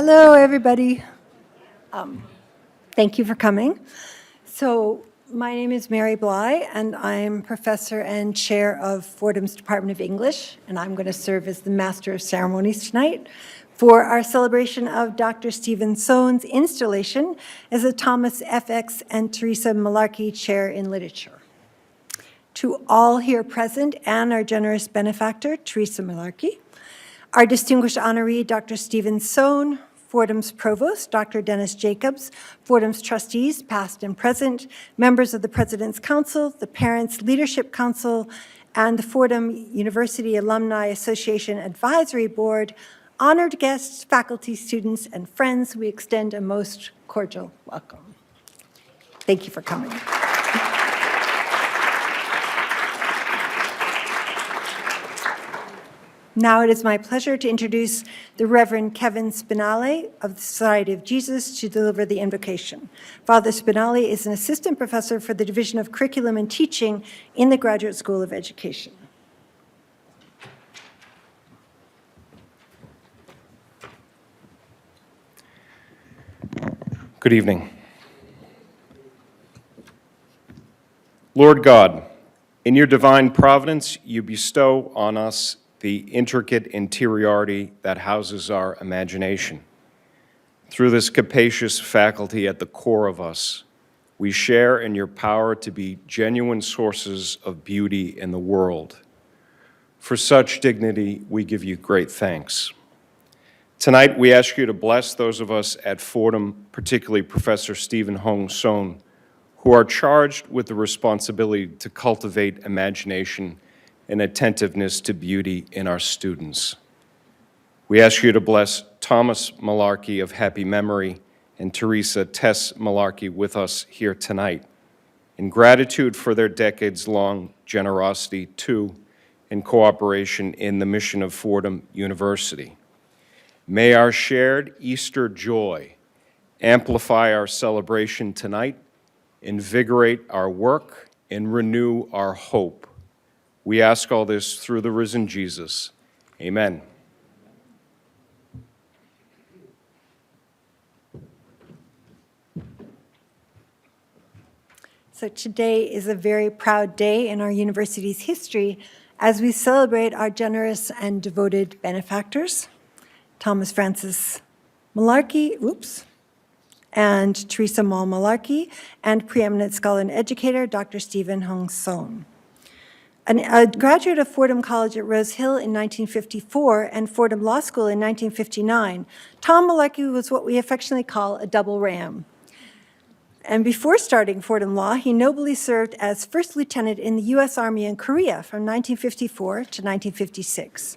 Hello, everybody. Thank you for coming. So my name is Mary Bly, and I'm professor and chair of Fordham's Department of English, and I'm going to serve as the Master of Ceremonies tonight for our celebration of Dr. Stephen Sohn's installation as a Thomas F.X. and Theresa Mullarkey Chair in Literature. To all here present and our generous benefactor, Theresa Mullarkey, our distinguished honoree, Dr. Stephen Sohn, Fordham's provost, Dr. Dennis Jacobs, Fordham's trustees, past and present, members of the President's Council, the Parents' Leadership Council, and the Fordham University Alumni Association Advisory Board, honored guests, faculty, students, and friends, we extend a most cordial welcome. Thank you for coming. Now it is my pleasure to introduce the Reverend Kevin Spinale of the Society of Jesus to deliver the invocation. Father Spinale is an assistant professor for the Division of Curriculum and Teaching in the Graduate School of Education. Good evening. Lord God, in your divine providence, you bestow on us the intricate interiority that houses our imagination. Through this capacious faculty at the core of us, we share in your power to be genuine sources of beauty in the world. For such dignity, we give you great thanks. Tonight, we ask you to bless those of us at Fordham, particularly Professor Stephen Hong Sohn, who are charged with the responsibility to cultivate imagination and attentiveness to beauty in our students. We ask you to bless Thomas Mullarkey of happy memory and Theresa Tess Mullarkey with us here tonight, in gratitude for their decades-long generosity to and cooperation in the mission of Fordham University. May our shared Easter joy amplify our celebration tonight, invigorate our work, and renew our hope. We ask all this through the risen Jesus. Amen. So today is a very proud day in our university's history as we celebrate our generous and devoted benefactors, Thomas Francis Mullarkey, and Theresa Mullarkey, and preeminent scholar and educator, Dr. Stephen Hong Sohn. A graduate of Fordham College at Rose Hill in 1954 and Fordham Law School in 1959, Tom Mullarkey was what we affectionately call a double ram. And before starting Fordham Law, he nobly served as first lieutenant in the U.S. Army in Korea from 1954 to 1956.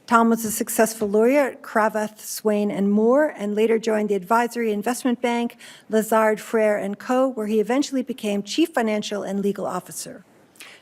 Tom was a successful lawyer at Cravath, Swain, and Moore, and later joined the advisory investment bank, Lazard, Frere & Co., where he eventually became chief financial and legal officer.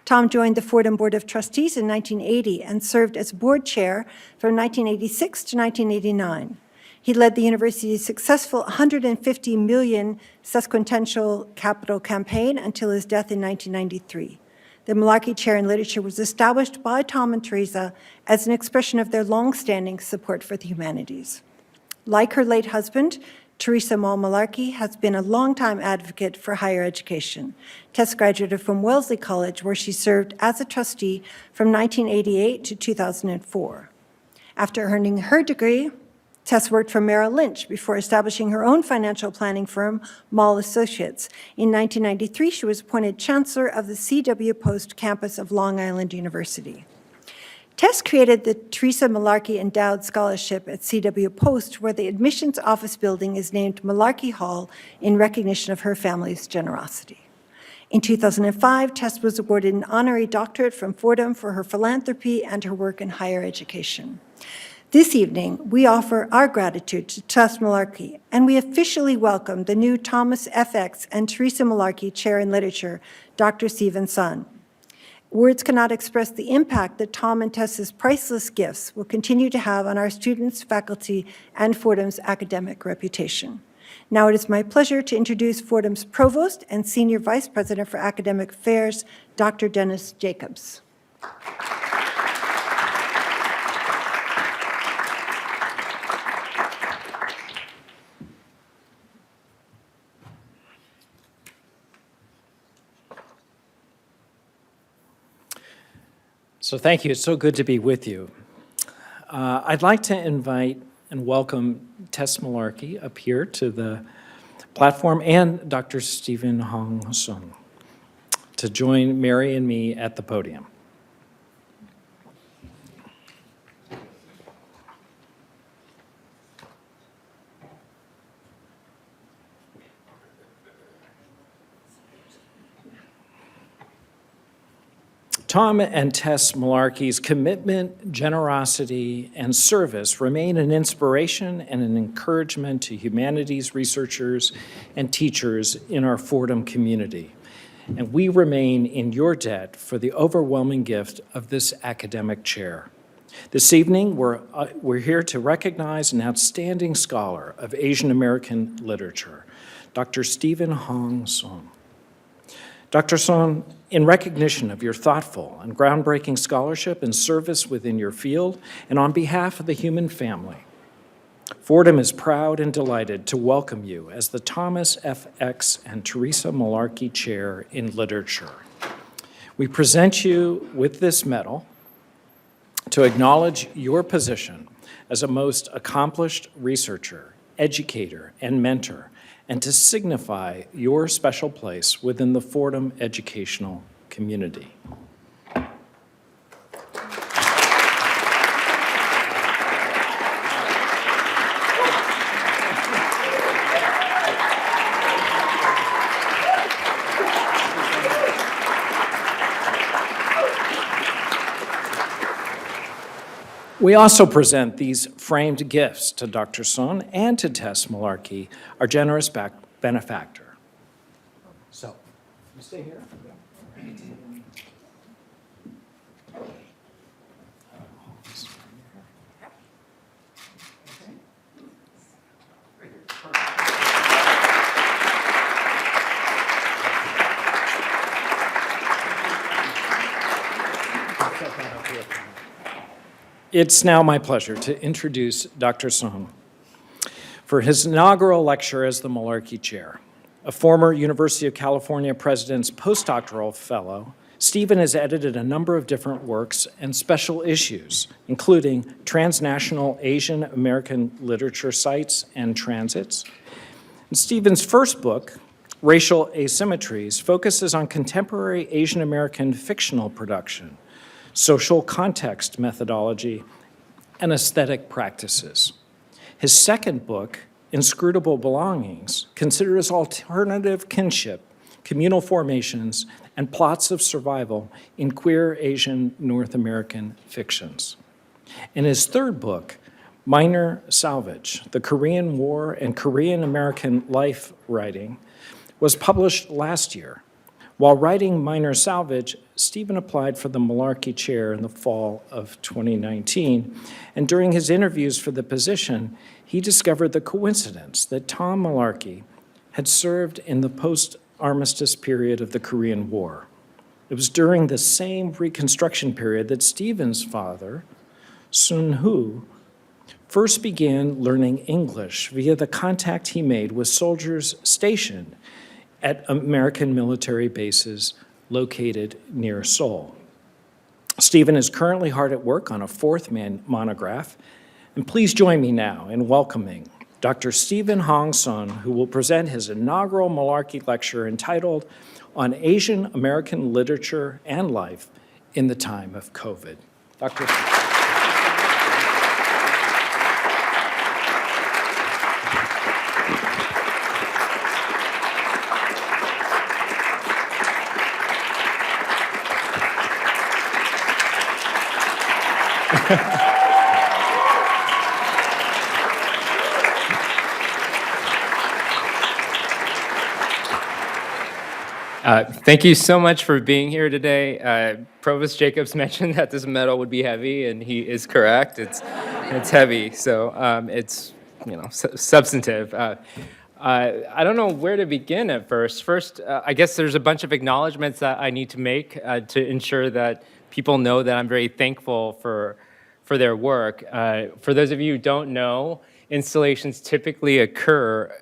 Tom joined the Fordham Board of Trustees in 1980 and served as board chair from 1986 to 1989. He led the university's successful $150 million sesquicentennial capital campaign until his death in 1993. The Mullarkey Chair in Literature was established by Tom and Theresa as an expression of their long-standing support for the humanities. Like her late husband, Theresa Mullarkey has been a longtime advocate for higher education. Tess graduated from Wellesley College, where she served as a trustee from 1988 to 2004. After earning her degree, Tess worked for Merrill Lynch before establishing her own financial planning firm, Mall Associates. In 1993, she was appointed chancellor of the C.W. Post campus of Long Island University. Tess created the Theresa Mullarkey Endowed Scholarship at C.W. Post, where the admissions office building is named Mullarkey Hall in recognition of her family's generosity. In 2005, Tess was awarded an honorary doctorate from Fordham for her philanthropy and her work in higher education. This evening, we offer our gratitude to Tess Mullarkey, and we officially welcome the new Thomas F.X. and Theresa Mullarkey Chair in Literature, Dr. Stephen Sohn. Words cannot express the impact that Tom and Tess's priceless gifts will continue to have on our students, faculty, and Fordham's academic reputation. Now it is my pleasure to introduce Fordham's Provost and Senior Vice President for Academic Affairs, Dr. Dennis Jacobs. So thank you. It's so good to be with you. I'd like to invite and welcome Tess Mullarkey up here to the platform and Dr. Stephen Hong Sohn to join Mary and me at the podium. Tom and Tess Mullarkey's commitment, generosity, and service remain an inspiration and an encouragement to humanities researchers and teachers in our Fordham community. And we remain in your debt for the overwhelming gift of this academic chair. This evening, we're here to recognize an outstanding scholar of Asian American literature, Dr. Stephen Hong Sohn. Dr. Sohn, in recognition of your thoughtful and groundbreaking scholarship and service within your field, and on behalf of the human family, Fordham is proud and delighted to welcome you as the Thomas F. X. and Theresa Mullarkey Chair in Literature. We present you with this medal to acknowledge your position as a most accomplished researcher, educator, and mentor, and to signify your special place within the Fordham educational community. We also present these framed gifts to Dr. Sohn and to Tess Mullarkey, our generous benefactor. So, you stay here. It's now my pleasure to introduce Dr. Sohn for his inaugural lecture as the Mullarkey Chair. A former University of California President's postdoctoral fellow, Stephen has edited a number of different works and special issues, including Transnational Asian American Literature Sites and Transits. And Stephen's first book, Racial Asymmetries, focuses on contemporary Asian American fictional production, social context methodology, and aesthetic practices. His second book, Inscrutable Belongings, considers alternative kinship, communal formations, and plots of survival in queer Asian North American fictions. And his third book, Minor Salvage, The Korean War and Korean American Life Writing, was published last year. While writing Minor Salvage, Stephen applied for the Mullarkey Chair in the fall of 2019, and during his interviews for the position, he discovered the coincidence that Tom Mullarkey had served in the post-armistice period of the Korean War. It was during the same Reconstruction period that Stephen's father, Sun Hu, first began learning English via the contact he made with soldiers stationed at American military bases located near Seoul. Stephen is currently hard at work on a fourth monograph, and please join me now in welcoming Dr. Stephen Hong Sohn, who will present his inaugural Mullarkey lecture entitled On Asian American Literature and Life in the Time of COVID. Dr. Thank you so much for being here today. Provost Jacobs mentioned that this medal would be heavy, and he is correct. It's heavy, so it's substantive. I don't know where to begin at first. First, I guess there's a bunch of acknowledgments that I need to make to ensure that people know that I'm very thankful for their work. For those of you who don't know, installations typically occur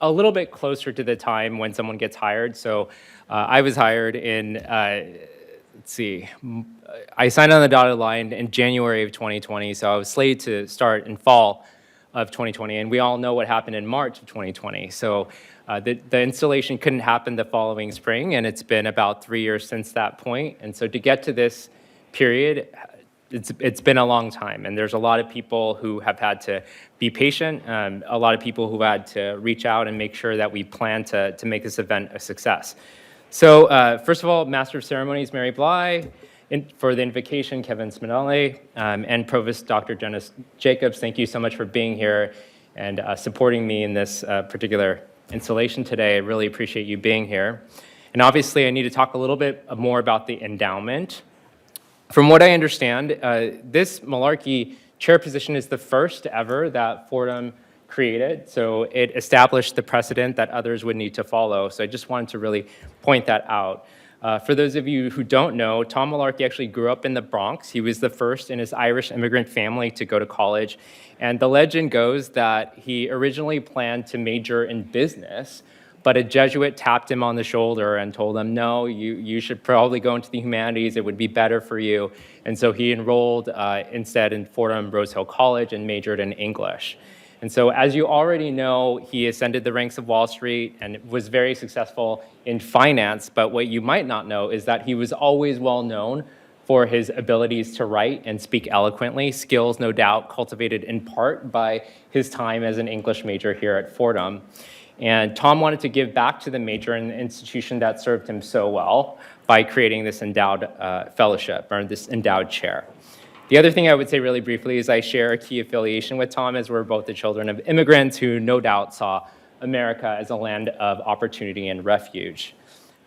a little bit closer to the time when someone gets hired. So I was hired in let's see, I signed on the dotted line in January of 2020, so I was slated to start in fall of 2020, and we all know what happened in March of 2020. So the installation couldn't happen the following spring, and it's been about 3 years since that point. And so to get to this period, it's been a long time, and there's a lot of people who have had to be patient, a lot of people who had to reach out and make sure that we plan to make this event a success. So first of all, Master of Ceremonies Mary Bly, for the invocation, Kevin Spinelli, and Provost Dr. Dennis Jacobs, thank you so much for being here and supporting me in this particular installation today. I really appreciate you being here. And obviously, I need to talk a little bit more about the endowment. From what I understand, this Mullarkey chair position is the first ever that Fordham created, so it established the precedent that others would need to follow. So I just wanted to really point that out. For those of you who don't know, Tom Mullarkey actually grew up in the Bronx. He was the first in his Irish immigrant family to go to college. And the legend goes that he originally planned to major in business, but a Jesuit tapped him on the shoulder and told him, no, you should probably go into the humanities. It would be better for you. And so he enrolled instead in Fordham Rose Hill College and majored in English. And so as you already know, he ascended the ranks of Wall Street and was very successful in finance. But what you might not know is that he was always well known for his abilities to write and speak eloquently, skills no doubt cultivated in part by his time as an English major here at Fordham. And Tom wanted to give back to the major in the institution that served him so well by creating this endowed fellowship, or this endowed chair. The other thing I would say really briefly is I share a key affiliation with Tom, as we're both the children of immigrants who no doubt saw America as a land of opportunity and refuge.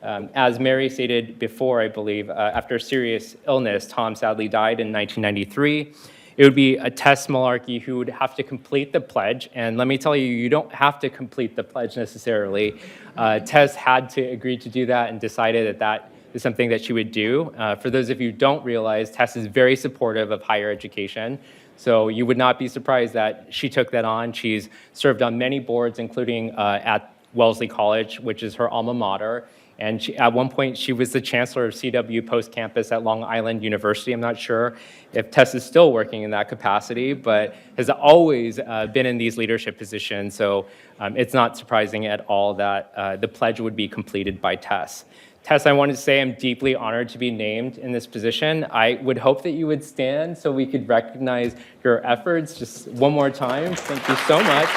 As Mary stated before, I believe, after a serious illness, Tom sadly died in 1993. It would be a Tess Mullarkey who would have to complete the pledge. And let me tell you, you don't have to complete the pledge necessarily. Tess had to agree to do that and decided that that is something that she would do. For those of you who don't realize, Tess is very supportive of higher education. So you would not be surprised that she took that on. She's served on many boards, including at Wellesley College, which is her alma mater. And at one point, she was the chancellor of CW Post Campus at Long Island University. I'm not sure if Tess is still working in that capacity, but has always been in these leadership positions. So it's not surprising at all that the pledge would be completed by Tess. Tess, I wanted to say I'm deeply honored to be named in this position. I would hope that you would stand so we could recognize your efforts just one more time. Thank you so much.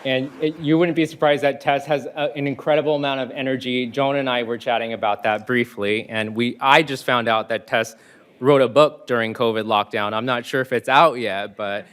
And you wouldn't be surprised that Tess has an incredible amount of energy. Joan and I were chatting about that briefly, and I just found out that Tess wrote a book during COVID lockdown. I'm not sure if it's out yet, but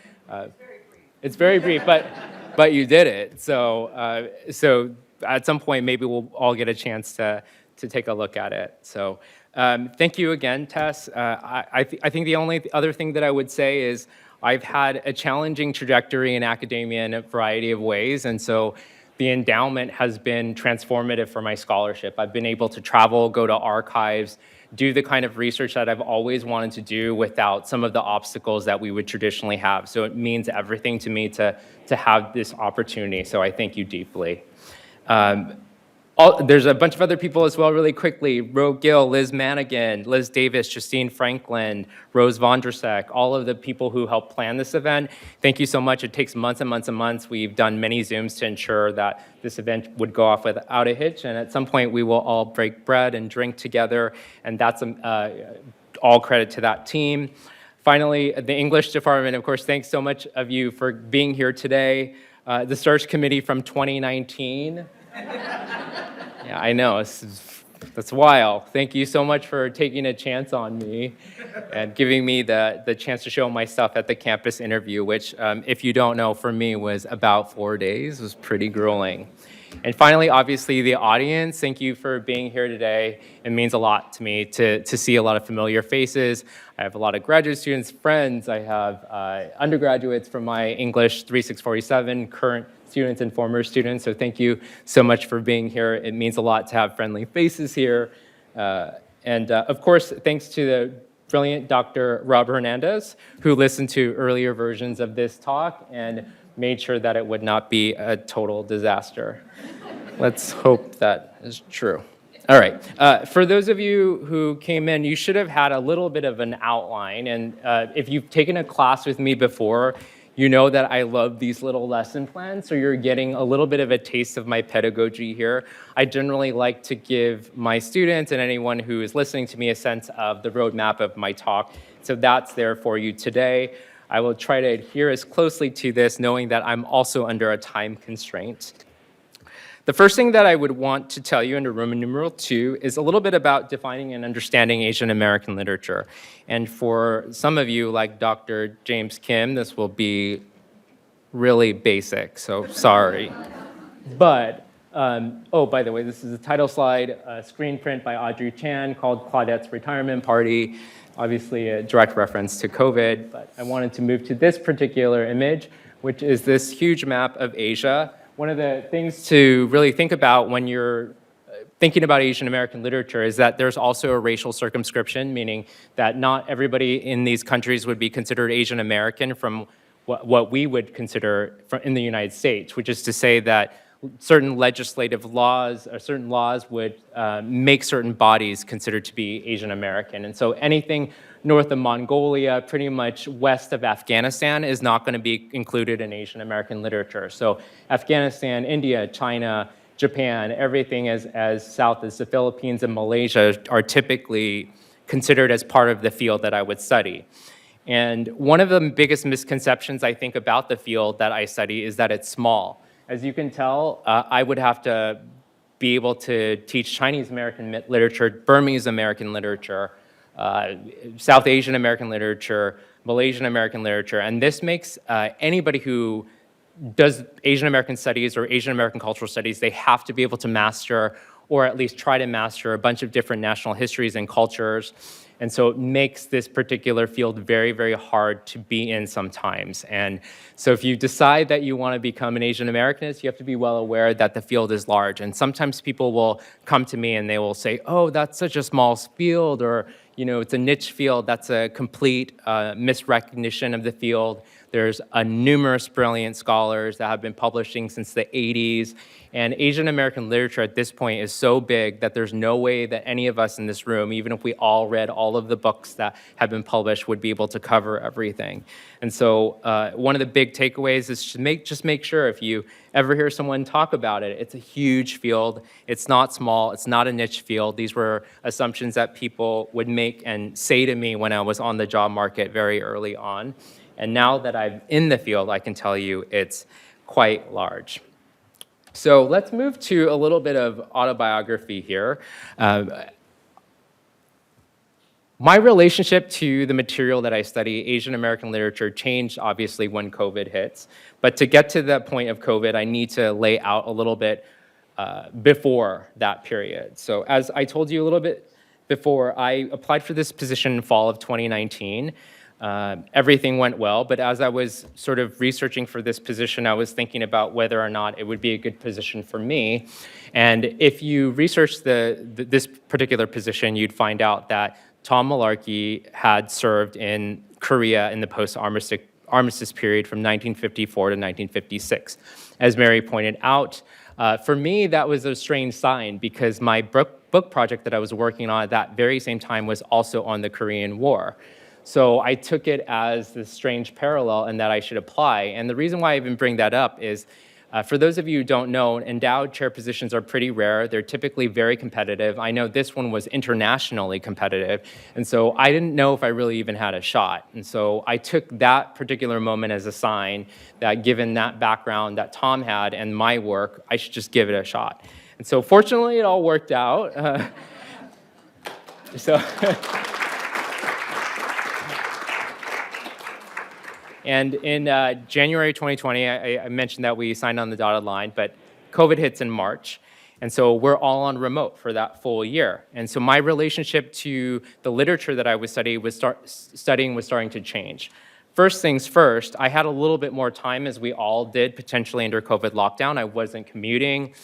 it's very brief. But you did it. So so at some point, maybe we'll all get a chance to take a look at it. So thank you again, Tess. I think the only other thing that I would say is I've had a challenging trajectory in academia in a variety of ways, and so the endowment has been transformative for my scholarship. I've been able to travel, go to archives, do the kind of research that I've always wanted to do without some of the obstacles that we would traditionally have. So it means everything to me to have this opportunity, so I thank you deeply. There's a bunch of other people as well, really quickly. Ro Gill, Liz Manigan, Liz Davis, Justine Franklin, Rose Vondrasek, all of the people who helped plan this event. Thank you so much. It takes months and months and months. We've done many Zooms to ensure that this event would go off without a hitch, and at some point we will all break bread and drink together, and that's all credit to that team. Finally, the English department, of course, thanks so much of you for being here today. The search committee from 2019. Yeah, I know, that's wild. Thank you so much for taking a chance on me and giving me the chance to show my stuff at the campus interview, which, if you don't know, for me was about 4 days. It was pretty grueling. And finally, obviously, the audience, thank you for being here today. It means a lot to me to see a lot of familiar faces. I have a lot of graduate students, friends. I have undergraduates from my English 3647, current students and former students. So thank you so much for being here. It means a lot to have friendly faces here. And of course, thanks to the brilliant Dr. Rob Hernandez, who listened to earlier versions of this talk and made sure that it would not be a total disaster. Let's hope that is true. All right. For those of you who came in, you should have had a little bit of an outline. And if you've taken a class with me before, you know that I love these little lesson plans. So you're getting a little bit of a taste of my pedagogy here. I generally like to give my students and anyone who is listening to me a sense of the roadmap of my talk. So that's there for you today. I will try to adhere as closely to this, knowing that I'm also under a time constraint. The first thing that I would want to tell you under Roman numeral 2 is a little bit about defining and understanding Asian American literature. And for some of you, like Dr. James Kim, this will be really basic, so sorry. But, oh, by the way, this is a title slide, a screen print by Audrey Chan called Claudette's Retirement Party, obviously a direct reference to COVID, but I wanted to move to this particular image, which is this huge map of Asia. One of the things to really think about when you're thinking about Asian American literature is that there's also a racial circumscription, meaning that not everybody in these countries would be considered Asian American from what we would consider in the United States, which is to say that certain legislative laws or certain laws would make certain bodies considered to be Asian American. And so anything north of Mongolia, pretty much west of Afghanistan, is not going to be included in Asian American literature. So Afghanistan, India, China, Japan, everything as south as the Philippines and Malaysia are typically considered as part of the field that I would study. And one of the biggest misconceptions I think about the field that I study is that it's small. As you can tell, I would have to be able to teach Chinese American literature, Burmese American literature, South Asian American literature, Malaysian American literature, and this makes anybody who does Asian American studies or Asian American cultural studies, they have to be able to master or at least try to master a bunch of different national histories and cultures. And so it makes this particular field very, very hard to be in sometimes. And so if you decide that you want to become an Asian Americanist, you have to be well aware that the field is large. And sometimes people will come to me and they will say, oh, that's such a small field, or it's a niche field. That's a complete misrecognition of the field. There's numerous brilliant scholars that have been publishing since the 80s. And Asian American literature at this point is so big that there's no way that any of us in this room, even if we all read all of the books that have been published, would be able to cover everything. And so one of the big takeaways is just make sure if you ever hear someone talk about it, it's a huge field. It's not small. It's not a niche field. These were assumptions that people would make and say to me when I was on the job market very early on. And now that I'm in the field, I can tell you it's quite large. So let's move to a little bit of autobiography here. My relationship to the material that I study, Asian American literature, changed obviously when COVID hits. But to get to the point of COVID, I need to lay out a little bit before that period. So as I told you a little bit before, I applied for this position in fall of 2019. Everything went well, but as I was sort of researching for this position, I was thinking about whether or not it would be a good position for me. And if you research this particular position, you'd find out that Tom Mullarkey had served in Korea in the post-armistice period from 1954 to 1956. As Mary pointed out, for me, that was a strange sign because my book project that I was working on at that very same time was also on the Korean War. So I took it as this strange parallel and that I should apply. And the reason why I even bring that up is, for those of you who don't know, endowed chair positions are pretty rare. They're typically very competitive. I know this one was internationally competitive. And so I didn't know if I really even had a shot. And so I took that particular moment as a sign that given that background that Tom had and my work, I should just give it a shot. And so fortunately, it all worked out. And in January 2020, I mentioned that we signed on the dotted line, but COVID hits in March. And so we're all on remote for that full year. And so my relationship to the literature that I was studying was starting to change. First things first, I had a little bit more time, as we all did, potentially under COVID lockdown. I wasn't commuting.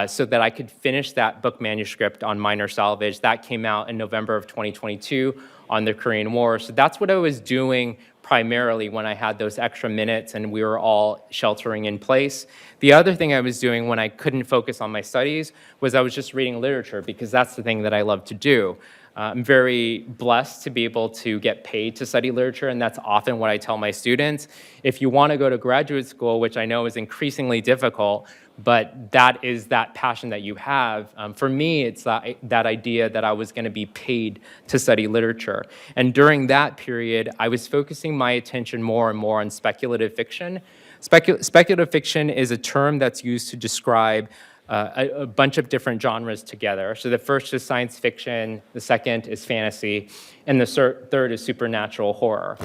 so that I could finish that book manuscript on minor salvage. That came out in November of 2022 on the Korean War. So that's what I was doing primarily when I had those extra minutes and we were all sheltering in place. The other thing I was doing when I couldn't focus on my studies was I was just reading literature, because that's the thing that I love to do. I'm very blessed to be able to get paid to study literature, and that's often what I tell my students. If you want to go to graduate school, which I know is increasingly difficult, but that is that passion that you have. For me, it's that idea that I was going to be paid to study literature. And during that period, I was focusing my attention more and more on speculative fiction. Speculative fiction is a term that's used to describe a bunch of different genres together. So the first is science fiction, the second is fantasy, and the third is supernatural horror.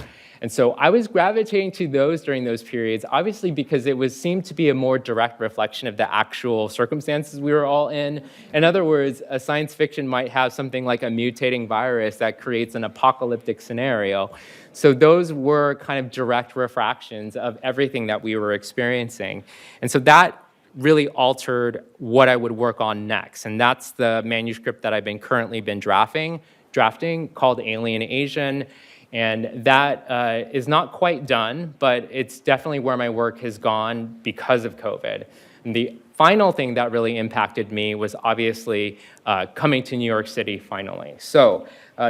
And so I was gravitating to those during those periods, obviously because it seemed to be a more direct reflection of the actual circumstances we were all in. In other words, a science fiction might have something like a mutating virus that creates an apocalyptic scenario. So those were kind of direct refractions of everything that we were experiencing. And so that really altered what I would work on next. And that's the manuscript that I've currently been drafting called Alien Asian. And that is not quite done, but it's definitely where my work has gone because of COVID. And the final thing that really impacted me was obviously coming to New York City finally. So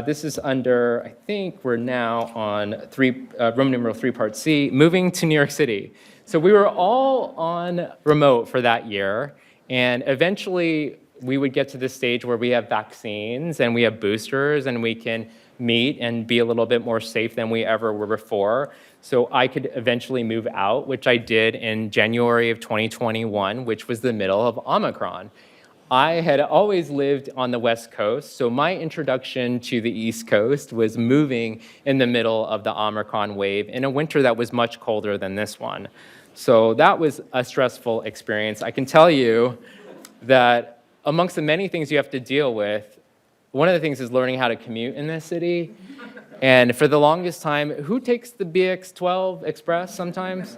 this is under, I think we're now on Roman numeral 3 part C, moving to New York City. So we were all on remote for that year, and eventually we would get to the stage where we have vaccines and we have boosters and we can meet and be a little bit more safe than we ever were before. So I could eventually move out, which I did in January of 2021, which was the middle of Omicron. I had always lived on the West Coast, so my introduction to the East Coast was moving in the middle of the Omicron wave in a winter that was much colder than this one. So that was a stressful experience. I can tell you that amongst the many things you have to deal with, one of the things is learning how to commute in this city. And for the longest time, who takes the BX12 Express sometimes?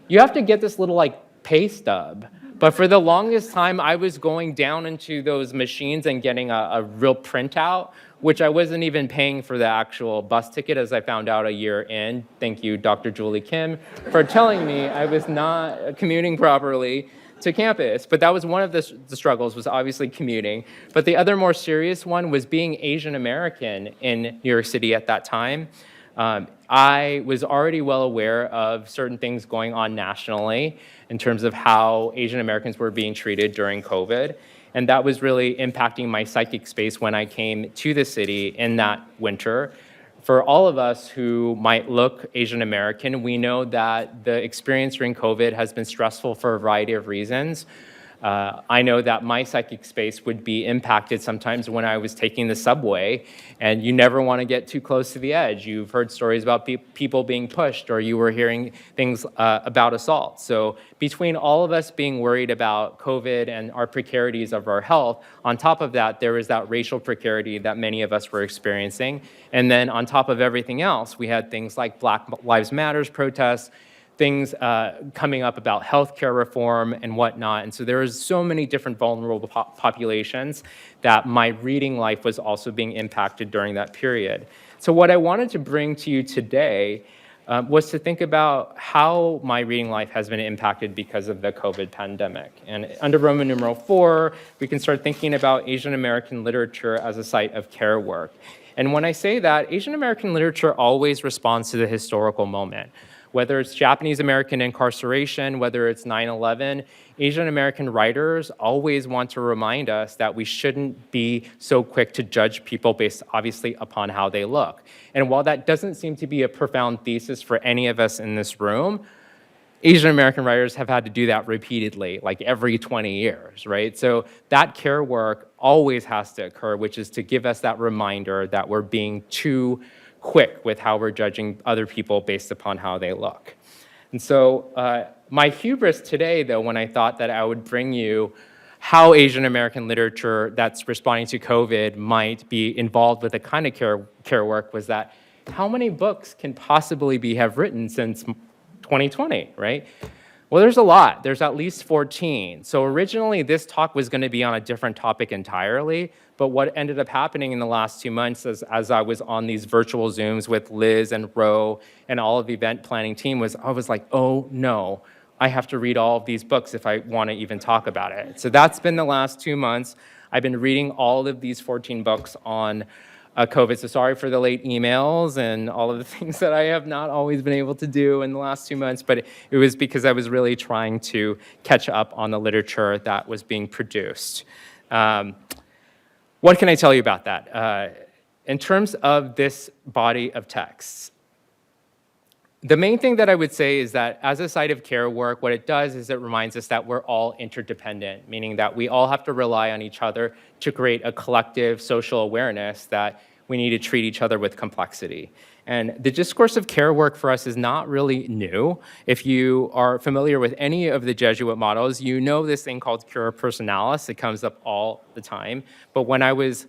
You have to get this little pay stub. But for the longest time, I was going down into those machines and getting a real printout, which I wasn't even paying for the actual bus ticket, as I found out a year in. Thank you, Dr. Julie Kim, for telling me I was not commuting properly to campus. But that was one of the struggles, was obviously commuting. But the other more serious one was being Asian American in New York City at that time. I was already well aware of certain things going on nationally in terms of how Asian Americans were being treated during COVID. And that was really impacting my psychic space when I came to the city in that winter. For all of us who might look Asian American, we know that the experience during COVID has been stressful for a variety of reasons. I know that my psychic space would be impacted sometimes when I was taking the subway, and you never want to get too close to the edge. You've heard stories about people being pushed, or you were hearing things about assault. So between all of us being worried about COVID and our precarities of our health, on top of that, there was that racial precarity that many of us were experiencing. And then on top of everything else, we had things like Black Lives Matter protests, things coming up about healthcare reform and whatnot. And so there was so many different vulnerable populations that my reading life was also being impacted during that period. So what I wanted to bring to you today was to think about how my reading life has been impacted because of the COVID pandemic. And under Roman numeral 4, we can start thinking about Asian American literature as a site of care work. And when I say that, Asian American literature always responds to the historical moment. Whether it's Japanese American incarceration, whether it's 9/11, Asian American writers always want to remind us that we shouldn't be so quick to judge people based obviously upon how they look. And while that doesn't seem to be a profound thesis for any of us in this room, Asian American writers have had to do that repeatedly, like every 20 years, right? So that care work always has to occur, which is to give us that reminder that we're being too quick with how we're judging other people based upon how they look. And so my hubris today, though, when I thought that I would bring you how Asian American literature that's responding to COVID might be involved with the kind of care work, was that how many books can possibly have written since 2020, right? Well, there's a lot. There's at least 14. So originally, this talk was going to be on a different topic entirely. But what ended up happening in the last 2 months as I was on these virtual Zooms with Liz and Ro and all of the event planning team was I was like, oh no, I have to read all of these books if I want to even talk about it. So that's been the last 2 months. I've been reading all of these 14 books on COVID. So sorry for the late emails and all of the things that I have not always been able to do in the last 2 months, but it was because I was really trying to catch up on the literature that was being produced. What can I tell you about that? In terms of this body of texts, the main thing that I would say is that as a site of care work, what it does is it reminds us that we're all interdependent, meaning that we all have to rely on each other to create a collective social awareness that we need to treat each other with complexity. And the discourse of care work for us is not really new. If you are familiar with any of the Jesuit models, you know this thing called cura personalis. It comes up all the time. But when I was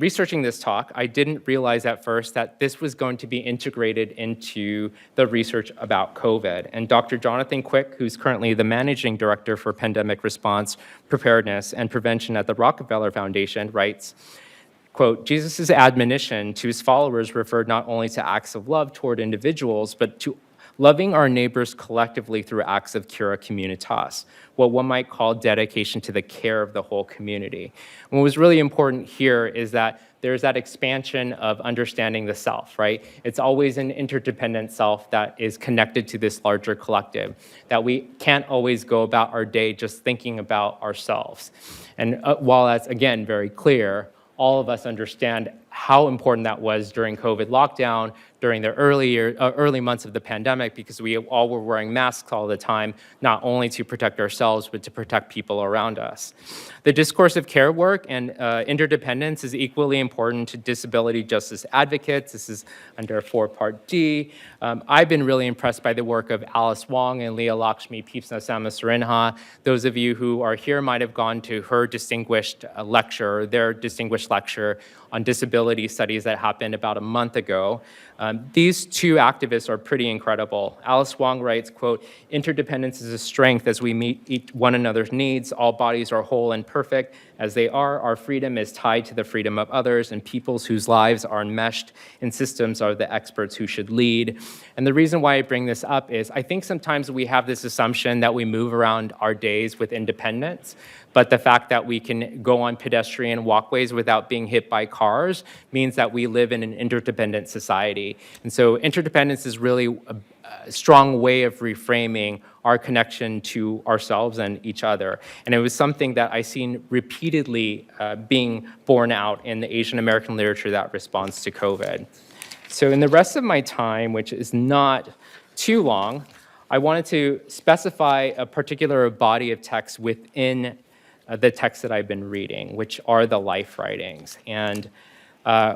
researching this talk, I didn't realize at first that this was going to be integrated into the research about COVID. And Dr. Jonathan Quick, who's currently the managing director for pandemic response, preparedness, and prevention at the Rockefeller Foundation, writes, quote, Jesus' admonition to his followers referred not only to acts of love toward individuals, but to loving our neighbors collectively through acts of cura communitas, what one might call dedication to the care of the whole community. And what was really important here is that there's that expansion of understanding the self, right? It's always an interdependent self that is connected to this larger collective, that we can't always go about our day just thinking about ourselves. And while that's, again, very clear, all of us understand how important that was during COVID lockdown, during the early months of the pandemic, because we all were wearing masks all the time, not only to protect ourselves, but to protect people around us. The discourse of care work and interdependence is equally important to disability justice advocates. This is under 4-part D. I've been really impressed by the work of Alice Wong and Leah Lakshmi Peepsna-Samasarinha. Those of you who are here might have gone to her distinguished lecture, their distinguished lecture on disability studies that happened about a month ago. These two activists are pretty incredible. Alice Wong writes, quote, interdependence is a strength as we meet one another's needs. All bodies are whole and perfect as they are. Our freedom is tied to the freedom of others, and peoples whose lives are enmeshed in systems are the experts who should lead. And the reason why I bring this up is I think sometimes we have this assumption that we move around our days with independence, but the fact that we can go on pedestrian walkways without being hit by cars means that we live in an interdependent society. And so interdependence is really a strong way of reframing our connection to ourselves and each other. And it was something that I've seen repeatedly being borne out in the Asian American literature that responds to COVID. So in the rest of my time, which is not too long, I wanted to specify a particular body of text within the text that I've been reading, which are the life writings. And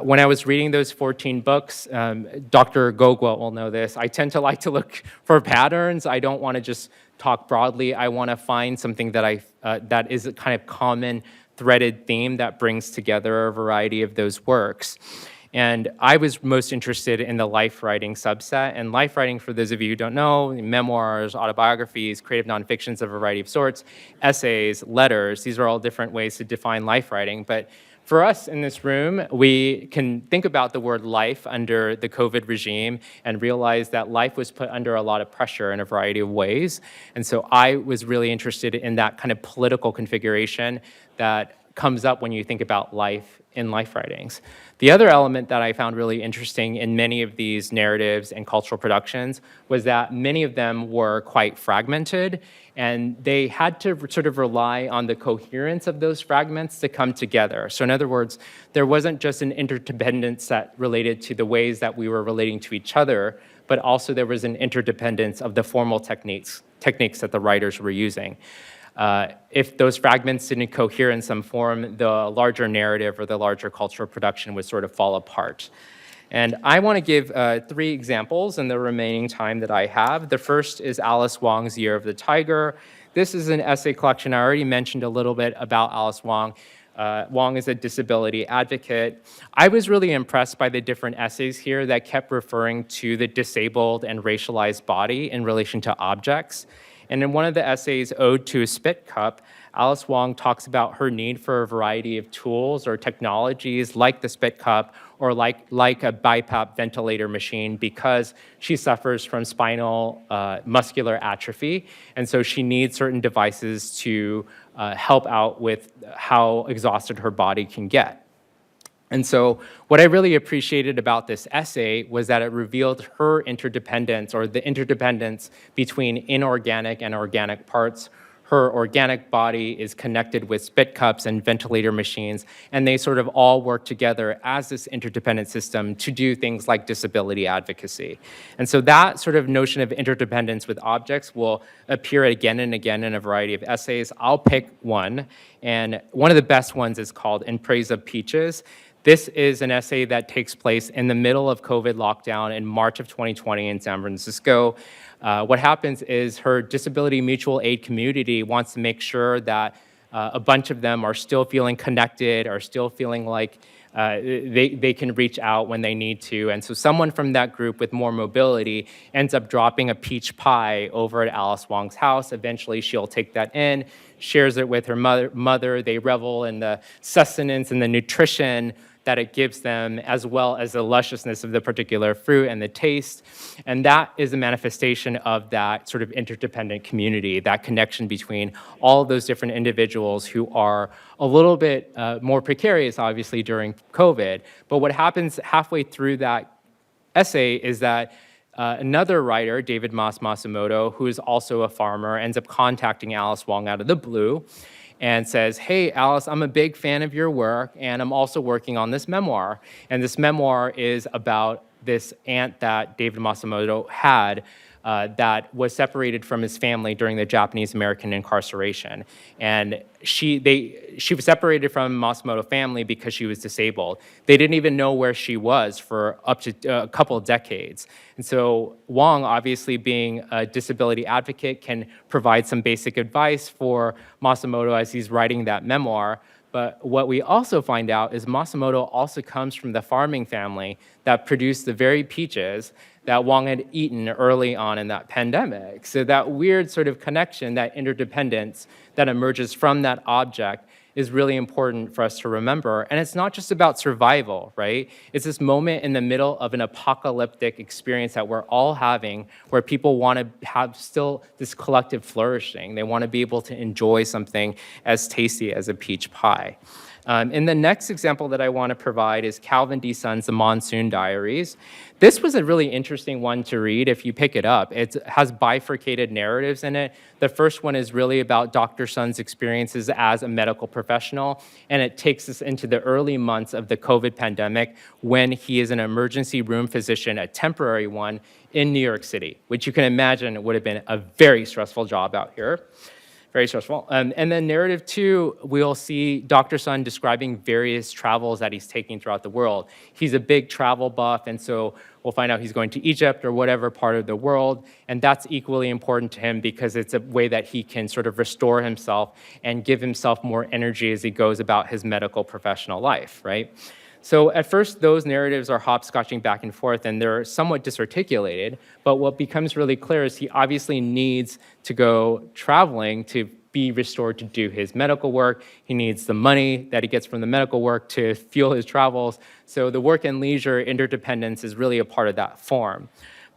when I was reading those 14 books, Dr. Gogwa will know this, I tend to like to look for patterns. I don't want to just talk broadly. I want to find something that that is a kind of common threaded theme that brings together a variety of those works. And I was most interested in the life writing subset. And life writing, for those of you who don't know, memoirs, autobiographies, creative nonfictions of a variety of sorts, essays, letters, these are all different ways to define life writing. But for us in this room, we can think about the word life under the COVID regime and realize that life was put under a lot of pressure in a variety of ways. And so I was really interested in that kind of political configuration that comes up when you think about life in life writings. The other element that I found really interesting in many of these narratives and cultural productions was that many of them were quite fragmented, and they had to sort of rely on the coherence of those fragments to come together. So in other words, there wasn't just an interdependence that related to the ways that we were relating to each other, but also there was an interdependence of the formal techniques that the writers were using. If those fragments didn't cohere in some form, the larger narrative or the larger cultural production would sort of fall apart. And I want to give 3 examples in the remaining time that I have. The first is Alice Wong's Year of the Tiger. This is an essay collection. I already mentioned a little bit about Alice Wong. Wong is a disability advocate. I was really impressed by the different essays here that kept referring to the disabled and racialized body in relation to objects. And in one of the essays, Ode to a Spit Cup, Alice Wong talks about her need for a variety of tools or technologies like the spit cup or like a BiPAP ventilator machine because she suffers from spinal muscular atrophy. And so she needs certain devices to help out with how exhausted her body can get. And so what I really appreciated about this essay was that it revealed her interdependence, or the interdependence between inorganic and organic parts. Her organic body is connected with spit cups and ventilator machines, and they sort of all work together as this interdependent system to do things like disability advocacy. And so that sort of notion of interdependence with objects will appear again and again in a variety of essays. I'll pick one, and one of the best ones is called In Praise of Peaches. This is an essay that takes place in the middle of COVID lockdown in March of 2020 in San Francisco. What happens is her disability mutual aid community wants to make sure that a bunch of them are still feeling connected, are still feeling like they can reach out when they need to. And so someone from that group with more mobility ends up dropping a peach pie over at Alice Wong's house. Eventually, she'll take that in, shares it with her mother. They revel in the sustenance and the nutrition that it gives them, as well as the lusciousness of the particular fruit and the taste. And that is a manifestation of that sort of interdependent community, that connection between all of those different individuals who are a little bit more precarious, obviously, during COVID. But what happens halfway through that essay is that another writer, David Masumoto, who is also a farmer, ends up contacting Alice Wong out of the blue and says, hey, Alice, I'm a big fan of your work, and I'm also working on this memoir. And this memoir is about this aunt that David Masumoto had that was separated from his family during the Japanese-American incarceration. And she was separated from Masumoto family because she was disabled. They didn't even know where she was for up to a couple of decades. And so Wong, obviously being a disability advocate, can provide some basic advice for Masumoto as he's writing that memoir. But what we also find out is Masumoto also comes from the farming family that produced the very peaches that Wong had eaten early on in that pandemic. So that weird sort of connection, that interdependence that emerges from that object is really important for us to remember. And it's not just about survival, right? It's this moment in the middle of an apocalyptic experience that we're all having where people want to have still this collective flourishing. They want to be able to enjoy something as tasty as a peach pie. And the next example that I want to provide is Calvin D. Sun's The Monsoon Diaries. This was a really interesting one to read if you pick it up. It has bifurcated narratives in it. The first one is really about Dr. Sun's experiences as a medical professional, and it takes us into the early months of the COVID pandemic when he is an emergency room physician, a temporary one, in New York City, which you can imagine would have been a very stressful job out here. Very stressful. And then narrative 2, we'll see Dr. Sun describing various travels that he's taking throughout the world. He's a big travel buff, and so we'll find out he's going to Egypt or whatever part of the world, and that's equally important to him because it's a way that he can sort of restore himself and give himself more energy as he goes about his medical professional life, right? So at first, those narratives are hopscotching back and forth, and they're somewhat disarticulated. But what becomes really clear is he obviously needs to go traveling to be restored to do his medical work. He needs the money that he gets from the medical work to fuel his travels. So the work and leisure interdependence is really a part of that form.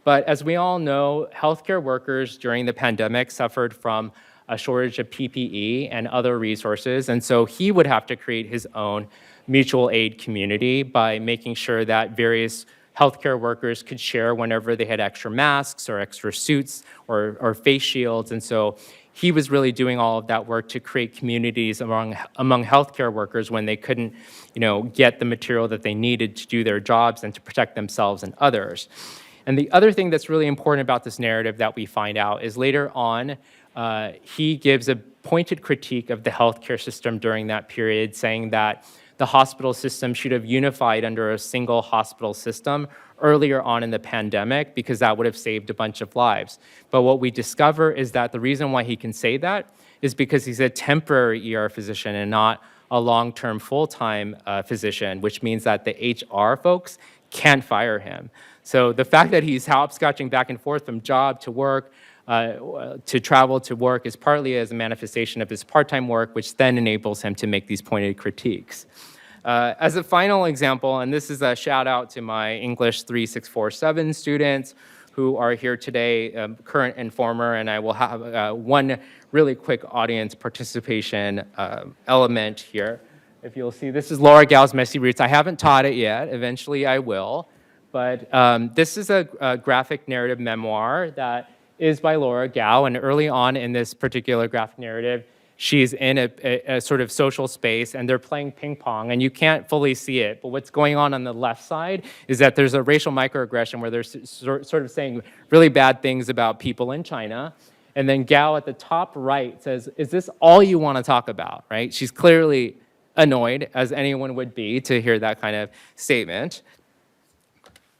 But as we all know, healthcare workers during the pandemic suffered from a shortage of PPE and other resources, and so he would have to create his own mutual aid community by making sure that various healthcare workers could share whenever they had extra masks or extra suits or face shields. And so he was really doing all of that work to create communities among healthcare workers when they couldn't, get the material that they needed to do their jobs and to protect themselves and others. And the other thing that's really important about this narrative that we find out is later on, he gives a pointed critique of the healthcare system during that period, saying that the hospital system should have unified under a single hospital system earlier on in the pandemic because that would have saved a bunch of lives. But what we discover is that the reason why he can say that is because he's a temporary ER physician and not a long-term full-time physician, which means that the HR folks can't fire him. So the fact that he's hopscotching back and forth from job to work, to travel to work is partly as a manifestation of his part-time work, which then enables him to make these pointed critiques. As a final example, and this is a shout out to my English 3647 students who are here today, current and former, and I will have one really quick audience participation element here. If you'll see, this is Laura Gao's Messy Roots. I haven't taught it yet, eventually I will, but this is a graphic narrative memoir that is by Laura Gao, and early on in this particular graphic narrative, she's in a sort of social space and they're playing ping pong and you can't fully see it. But what's going on the left side is that there's a racial microaggression where they're sort of saying really bad things about people in China. And then Gao at the top right says, is this all you want to talk about, right? She's clearly annoyed, as anyone would be, to hear that kind of statement.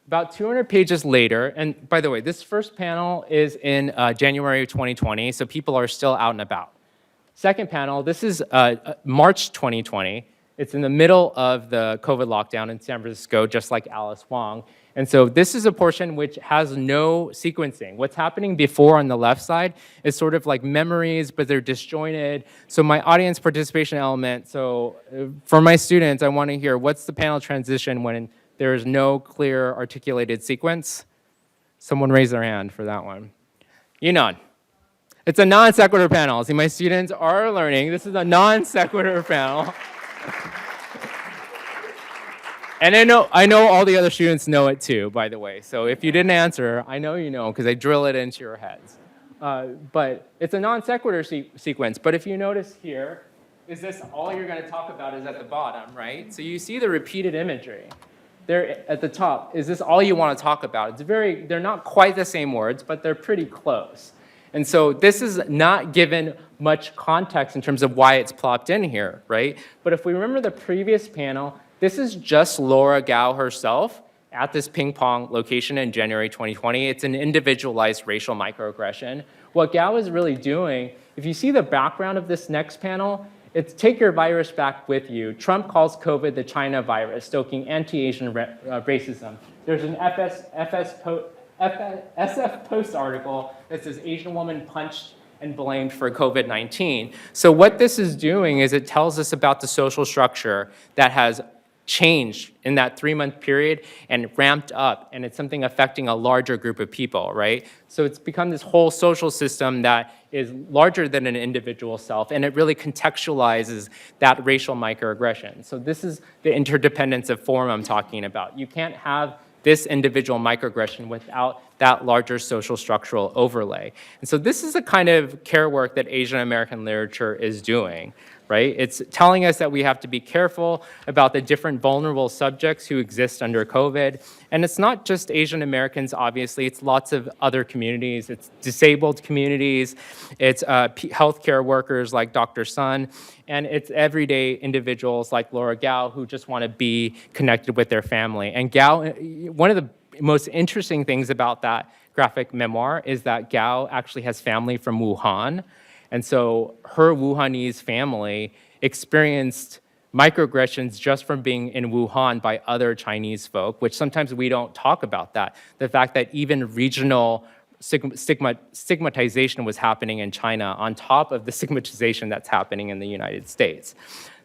About 200 pages later, and by the way, this first panel is in January of 2020, so people are still out and about. Second panel, this is March 2020. It's in the middle of the COVID lockdown in San Francisco, just like Alice Wong. And so this is a portion which has no sequencing. What's happening before on the left side is sort of like memories, but they're disjointed. So my audience participation element, so for my students, I want to hear what's the panel transition when there is no clear articulated sequence? Someone raise their hand for that one. Yunan. It's a non sequitur panel. See, my students are learning. This is a non sequitur panel. And I know all the other students know it too, by the way. So if you didn't answer, I know you know because I drill it into your heads. But it's a non sequitur sequence. But if you notice here, is this all you're going to talk about is at the bottom, right? So you see the repeated imagery. There at the top, is this all you want to talk about? They're not quite the same words, but they're pretty close. And so this is not given much context in terms of why it's plopped in here, right? But if we remember the previous panel, this is just Laura Gao herself at this ping pong location in January 2020. It's an individualized racial microaggression. What Gao is really doing, if you see the background of this next panel, it's take your virus back with you. Trump calls COVID the China virus, stoking anti-Asian racism. There's an SF Post article that says Asian woman punched and blamed for COVID-19. So what this is doing is it tells us about the social structure that has changed in that 3-month period and ramped up, and it's something affecting a larger group of people, right? So it's become this whole social system that is larger than an individual self, and it really contextualizes that racial microaggression. So this is the interdependence of form I'm talking about. You can't have this individual microaggression without that larger social structural overlay. And so this is the kind of care work that Asian American literature is doing, right? It's telling us that we have to be careful about the different vulnerable subjects who exist under COVID. And it's not just Asian Americans, obviously, it's lots of other communities. It's disabled communities, it's healthcare workers like Dr. Sun, and it's everyday individuals like Laura Gao who just want to be connected with their family. And Gao, one of the most interesting things about that graphic memoir is that Gao actually has family from Wuhan. And so her Wuhanese family experienced microaggressions just from being in Wuhan by other Chinese folk, which sometimes we don't talk about that. The fact that even regional stigmatization was happening in China on top of the stigmatization that's happening in the United States.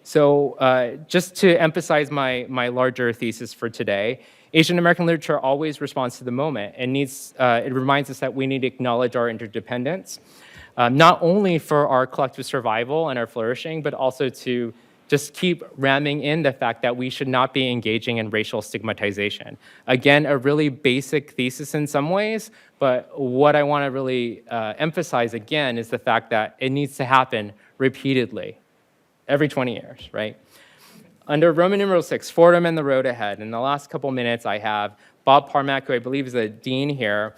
So just to emphasize my larger thesis for today, Asian American literature always responds to the moment and it reminds us that we need to acknowledge our interdependence, not only for our collective survival and our flourishing, but also to just keep ramming in the fact that we should not be engaging in racial stigmatization. Again, a really basic thesis in some ways, but what I want to really emphasize again is the fact that it needs to happen repeatedly, every 20 years, right? Under Roman numeral 6, Fordham and the road ahead, in the last couple minutes I have Bob Parmack, who I believe is the dean here,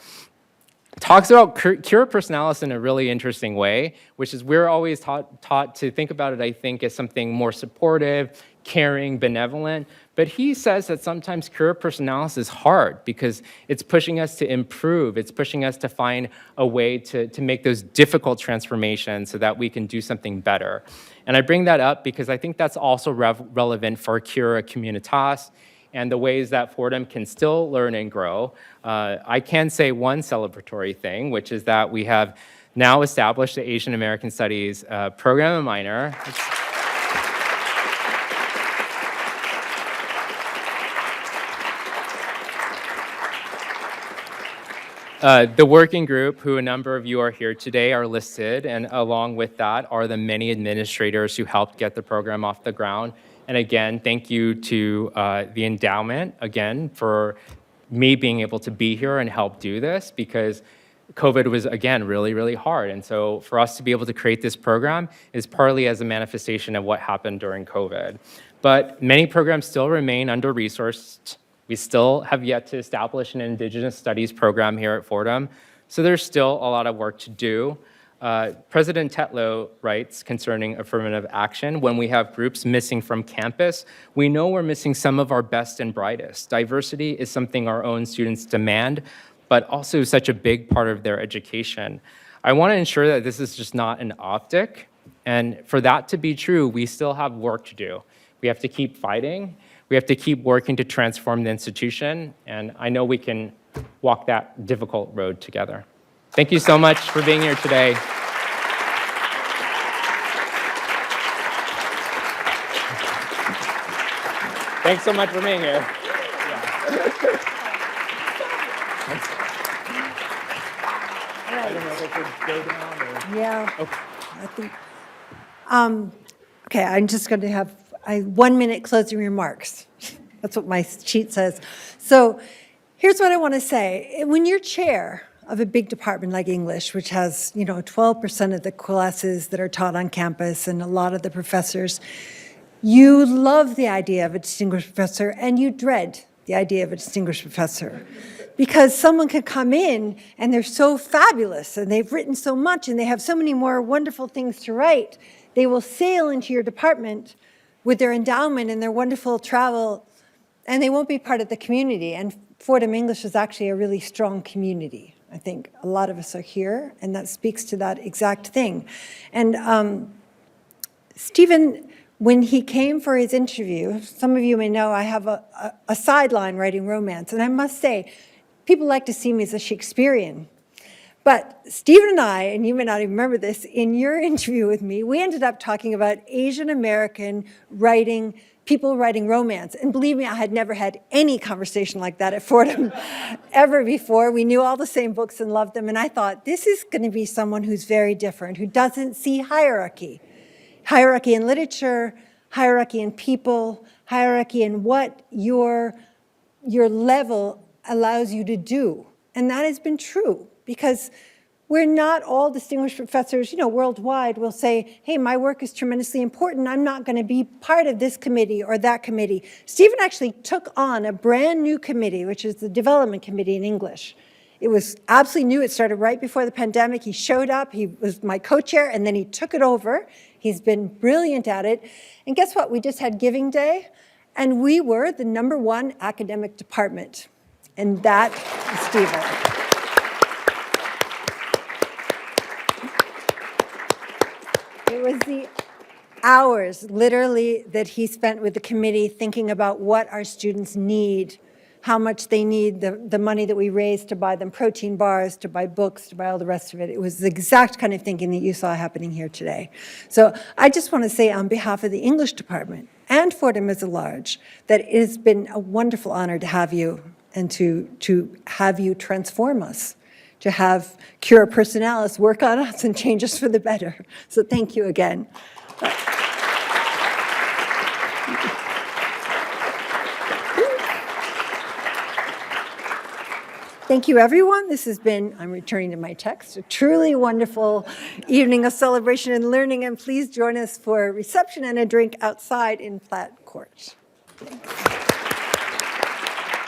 talks about cura personalis in a really interesting way, which is we're always taught to think about it, I think, as something more supportive, caring, benevolent. But he says that sometimes cura personalis is hard because it's pushing us to improve. It's pushing us to find a way to make those difficult transformations so that we can do something better. And I bring that up because I think that's also relevant for cura communitas. and the ways that Fordham can still learn and grow. I can say one celebratory thing, which is that we have now established the Asian American Studies program and minor. The working group, who a number of you are here today, are listed, and along with that are the many administrators who helped get the program off the ground. And again, thank you to the endowment, again, for me being able to be here and help do this, because COVID was, again, really, really hard. And so for us to be able to create this program is partly as a manifestation of what happened during COVID. But many programs still remain under-resourced. We still have yet to establish an Indigenous Studies program here at Fordham, so there's still a lot of work to do. President Tetlow writes concerning affirmative action, when we have groups missing from campus, we know we're missing some of our best and brightest. Diversity is something our own students demand, but also such a big part of their education. I want to ensure that this is just not an optic, and for that to be true, we still have work to do. We have to keep fighting. We have to keep working to transform the institution, and I know we can walk that difficult road together. Thank you so much for being here today. Thanks so much for being here. I don't know if I could go down or... Yeah, Okay. I think, okay, I'm just going to have 1 minute closing remarks. That's what my sheet says. So here's what I want to say. When you're chair of a big department like English, which has, 12% of the classes that are taught on campus and a lot of the professors, you love the idea of a distinguished professor and you dread the idea of a distinguished professor. Because someone could come in and they're so fabulous and they've written so much and they have so many more wonderful things to write. They will sail into your department with their endowment and their wonderful travel, and they won't be part of the community. And Fordham English is actually a really strong community. I think a lot of us are here, and that speaks to that exact thing. And Stephen, when he came for his interview, some of you may know I have a sideline writing romance, and I must say, people like to see me as a Shakespearean. But Stephen and I, and you may not even remember this, in your interview with me, we ended up talking about Asian American writing, people writing romance. And believe me, I had never had any conversation like that at Fordham ever before. We knew all the same books and loved them. And I thought, this is going to be someone who's very different, who doesn't see hierarchy. Hierarchy in literature, hierarchy in people, hierarchy in what your level allows you to do. And that has been true. Because we're not all distinguished professors, worldwide will say, hey, my work is tremendously important. I'm not going to be part of this committee or that committee. Stephen actually took on a brand new committee, which is the Development Committee in English. It was absolutely new. It started right before the pandemic. He showed up. He was my co-chair, and then he took it over. He's been brilliant at it. And guess what? We just had Giving Day, and we were the #1 academic department. And that is Stephen. It was the hours, literally, that he spent with the committee thinking about what our students need, how much they need the money that we raised to buy them protein bars, to buy books, to buy all the rest of it. It was the exact kind of thinking that you saw happening here today. So I just want to say on behalf of the English department and Fordham as a large, that it has been a wonderful honor to have you and to have you transform us, to have Cura Personalis work on us and change us for the better. So thank you again. Thank you, everyone. This has been, I'm returning to my text, a truly wonderful evening of celebration and learning, and please join us for a reception and a drink outside in Platt Court. Thanks.